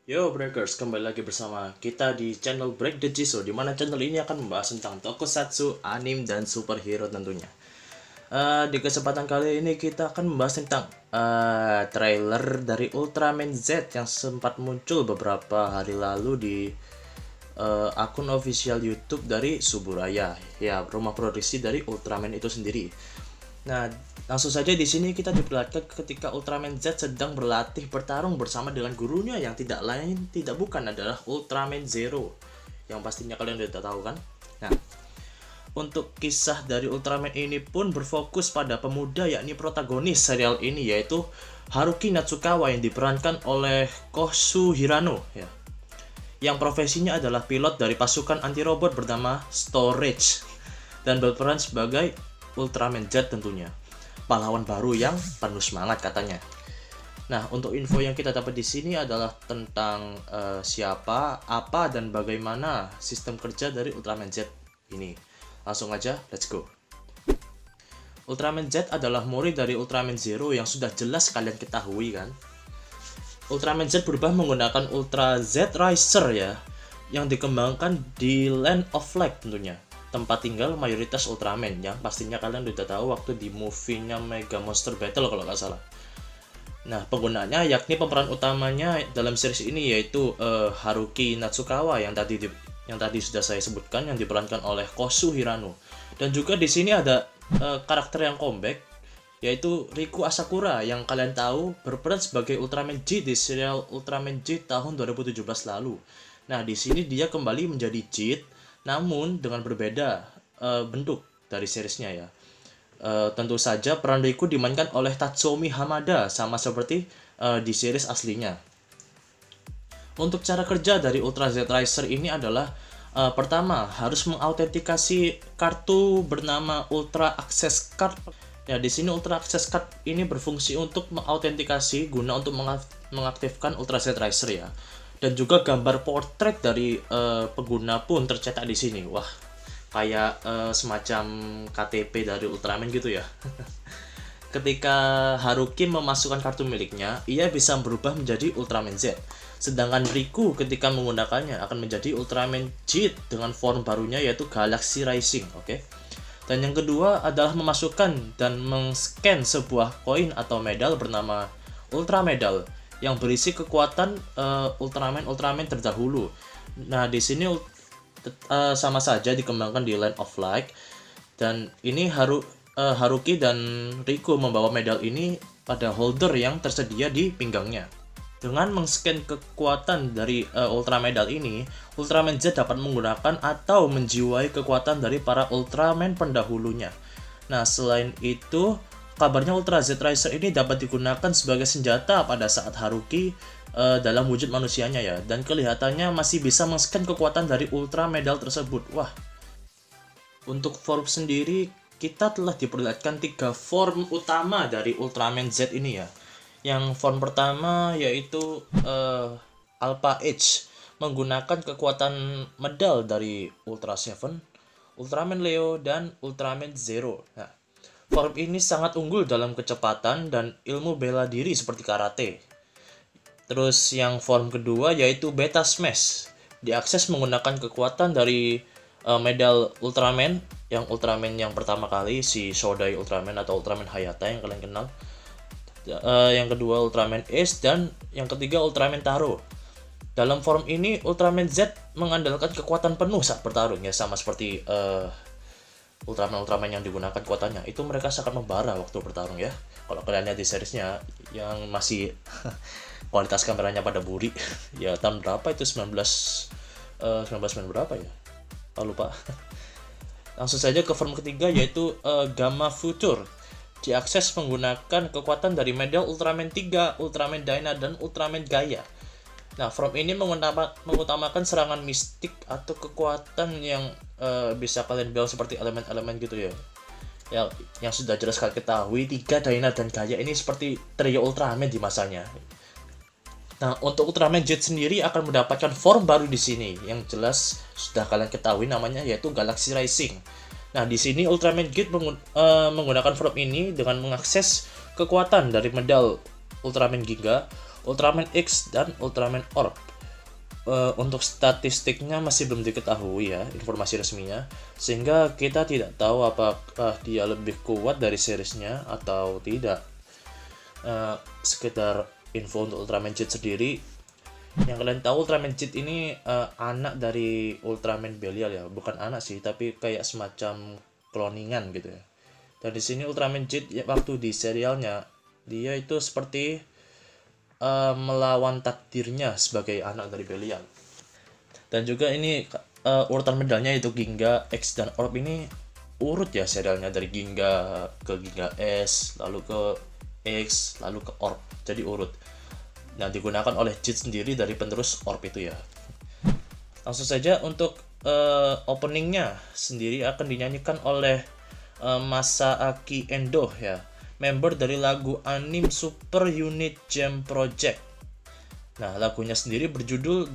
Yo Breakers, kembali lagi bersama kita di channel Break the Jisoo, di mana channel ini akan membahas tentang tokusatsu, anime, dan superhero tentunya. Di kesempatan kali ini kita akan membahas tentang trailer dari Ultraman Z yang sempat muncul beberapa hari lalu di akun official YouTube dari Suburaya, ya rumah produksi dari Ultraman itu sendiri. Nah, langsung saja di sini kita diperlihatkan ketika Ultraman Z sedang berlatih bertarung bersama dengan gurunya yang tidak lain tidak bukan adalah Ultraman Zero, yang pastinya kalian sudah tahu kan. Nah, untuk kisah dari Ultraman ini pun berfokus pada pemuda yakni protagonis serial ini, yaitu Haruki Natsukawa yang diperankan oleh Kosu Hirano ya, yang profesinya adalah pilot dari pasukan anti robot bernama Storage dan berperan sebagai Ultraman Z tentunya, pahlawan baru yang penuh semangat katanya. Nah, untuk info yang kita dapat di sini adalah tentang siapa, apa, dan bagaimana sistem kerja dari Ultraman Z ini. Langsung aja, let's go. Ultraman Z adalah murid dari Ultraman Zero yang sudah jelas kalian ketahui kan. Ultraman Z berubah menggunakan Ultra Z Riser ya, yang dikembangkan di Land of Light tentunya, tempat tinggal mayoritas Ultraman yang pastinya kalian udah tahu waktu di movie-nya Mega Monster Battle kalau nggak salah. Nah, penggunaannya yakni pemeran utamanya dalam series ini yaitu Haruki Natsukawa yang tadi sudah saya sebutkan, yang diperankan oleh Kosu Hirano. Dan juga di sini ada karakter yang comeback yaitu Riku Asakura yang kalian tahu berperan sebagai Ultraman J di serial Ultraman J tahun 2017 lalu. Nah, di sini dia kembali menjadi J, namun dengan berbeda bentuk dari seriesnya ya. Tentu saja peran Riku dimainkan oleh Tatsuomi Hamada sama seperti di series aslinya. Untuk cara kerja dari Ultra Z Riser ini adalah pertama harus mengautentikasi kartu bernama Ultra Access Card. Ya, di sini Ultra Access Card ini berfungsi untuk mengautentikasi guna untuk mengaktifkan Ultra Z Riser ya. Dan juga gambar portrait dari pengguna pun tercetak di sini. Wah, kayak semacam KTP dari Ultraman gitu ya. Ketika Haruki memasukkan kartu miliknya, ia bisa berubah menjadi Ultraman Z. Sedangkan Riku ketika menggunakannya akan menjadi Ultraman J dengan form barunya yaitu Galaxy Rising, oke? Dan yang kedua adalah memasukkan dan meng-scan sebuah koin atau medal bernama Ultra Medal yang berisi kekuatan Ultraman terdahulu. Nah, di sini sama saja dikembangkan di Land of Light, dan ini Haruki dan Riku membawa medal ini pada holder yang tersedia di pinggangnya. Dengan meng-scan kekuatan dari Ultra Medal ini, Ultraman Z dapat menggunakan atau menjiwai kekuatan dari para Ultraman pendahulunya. Nah, selain itu, kabarnya Ultra Z Riser ini dapat digunakan sebagai senjata pada saat Haruki dalam wujud manusianya ya, dan kelihatannya masih bisa meng-scan kekuatan dari Ultra Medal tersebut. Wah. Untuk form sendiri, kita telah diperlihatkan 3 form utama dari Ultraman Z ini ya. Yang form pertama yaitu Alpha H, menggunakan kekuatan medal dari Ultra Seven, Ultraman Leo, dan Ultraman Zero. Nah, form ini sangat unggul dalam kecepatan dan ilmu bela diri seperti karate. Terus yang form kedua yaitu Beta Smash, diakses menggunakan kekuatan dari medal Ultraman, yang Ultraman yang pertama kali si Shodai Ultraman atau Ultraman Hayata yang kalian kenal. Yang kedua Ultraman Ace, dan yang ketiga Ultraman Taro. Dalam form ini Ultraman Z mengandalkan kekuatan penuh saat bertarung ya, sama seperti Ultraman yang digunakan kekuatannya itu mereka sangat membara waktu bertarung ya. Kalau kalian lihat di seriesnya yang masih kualitas kameranya pada buri ya, tahun berapa itu, 1990 berapa ya, lupa. Langsung saja ke form ketiga yaitu Gamma Future, diakses menggunakan kekuatan dari medal Ultraman 3, Ultraman Dyna, dan Ultraman Gaia. Nah, form ini mengutamakan serangan mistik atau kekuatan yang bisa kalian bilang seperti elemen-elemen gitu ya. Yang sudah jelas kalian ketahui, 3, Dyna, dan Gaia ini seperti trio Ultraman di masanya. Nah, untuk Ultraman Z sendiri akan mendapatkan form baru di sini yang jelas sudah kalian ketahui namanya, yaitu Galaxy Rising. Nah, di sini Ultraman Z menggunakan form ini dengan mengakses kekuatan dari medal Ultraman Giga, Ultraman X dan Ultraman Orb. Untuk statistiknya masih belum diketahui ya, informasi resminya, sehingga kita tidak tahu apakah dia lebih kuat dari seriesnya atau tidak. Sekedar info untuk Ultraman Jet sendiri, yang kalian tahu Ultraman Jet ini anak dari Ultraman Belial ya, bukan anak sih, tapi kayak semacam cloningan gitu ya. Dan di sini Ultraman Jet ya, waktu di serialnya dia itu seperti melawan takdirnya sebagai anak dari Belial. Dan juga ini urutan medalnya itu Ginga, X dan Orb ini urut ya serialnya, dari Ginga ke Ginga S, lalu ke X, lalu ke Orb, jadi urut. Nah, digunakan oleh Jet sendiri dari penerus Orb itu ya. Langsung saja untuk openingnya sendiri akan dinyanyikan oleh Masaaki Endo ya, member dari lagu anime Super Unit Gem Project. Nah, lagunya sendiri berjudul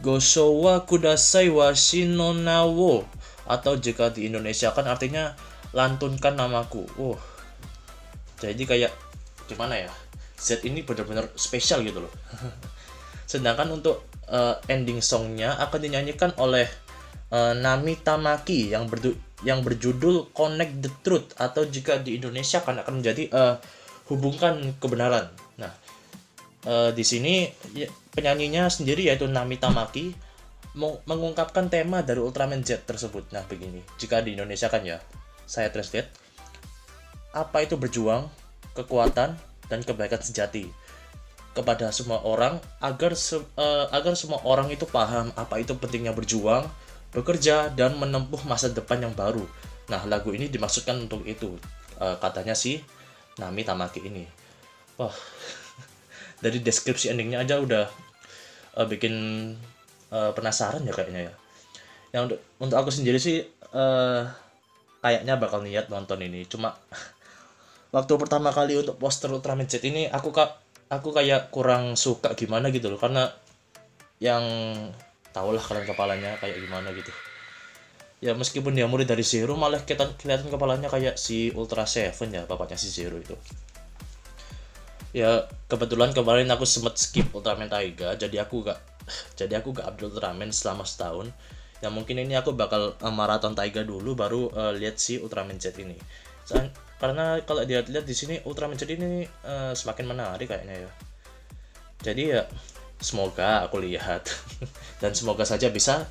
Goshowa Kudasai wa Shino Nawo, atau jika di Indonesia kan artinya lantunkan namaku. Jadi kayak gimana ya? Z ini benar-benar spesial gitu loh. Sedangkan untuk ending songnya akan dinyanyikan oleh Nami Tamaki yang berjudul Connect the Truth, atau jika di Indonesia kan akan menjadi hubungkan kebenaran. Nah, di sini ya, penyanyinya sendiri yaitu Nami Tamaki mengungkapkan tema dari Ultraman Z tersebut. Nah, begini, jika di Indonesia kan ya, saya translate, apa itu berjuang, kekuatan, dan kebaikan sejati kepada semua orang, agar semua orang itu paham apa itu pentingnya berjuang, bekerja, dan menempuh masa depan yang baru. Nah, lagu ini dimaksudkan untuk itu, katanya si Nami Tamaki ini. Wah, dari deskripsi endingnya aja udah bikin penasaran ya kayaknya ya. Yang untuk aku sendiri sih kayaknya bakal niat nonton ini. Cuma waktu pertama kali untuk poster Ultraman Z ini aku kayak kurang suka gimana gitu loh, karena yang tahulah kalian kepalanya kayak gimana gitu ya. Meskipun dia murid dari Zero, malah kelihatan kepalanya kayak si Ultra Seven ya, bapaknya si Zero itu ya. Kebetulan kemarin aku sempet skip Ultraman Taiga, jadi aku gak update Ultraman selama setahun ya. Mungkin ini aku bakal maraton Taiga dulu baru lihat si Ultraman Z ini. Karena kalau dilihat di sini Ultraman Z ini semakin menarik kayaknya ya. Jadi ya semoga aku lihat dan semoga saja bisa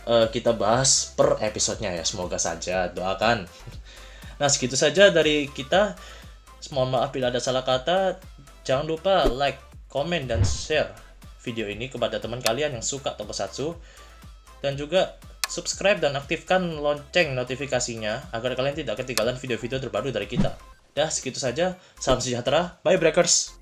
kita bahas per episodenya ya. Semoga saja, doakan. Nah, segitu saja dari kita. Mohon maaf bila ada salah kata. Jangan lupa like, komen, dan share video ini kepada teman kalian yang suka Tokusatsu. Dan juga subscribe dan aktifkan lonceng notifikasinya agar kalian tidak ketinggalan video-video terbaru dari kita. Dah, segitu saja. Salam sejahtera. Bye, Breakers!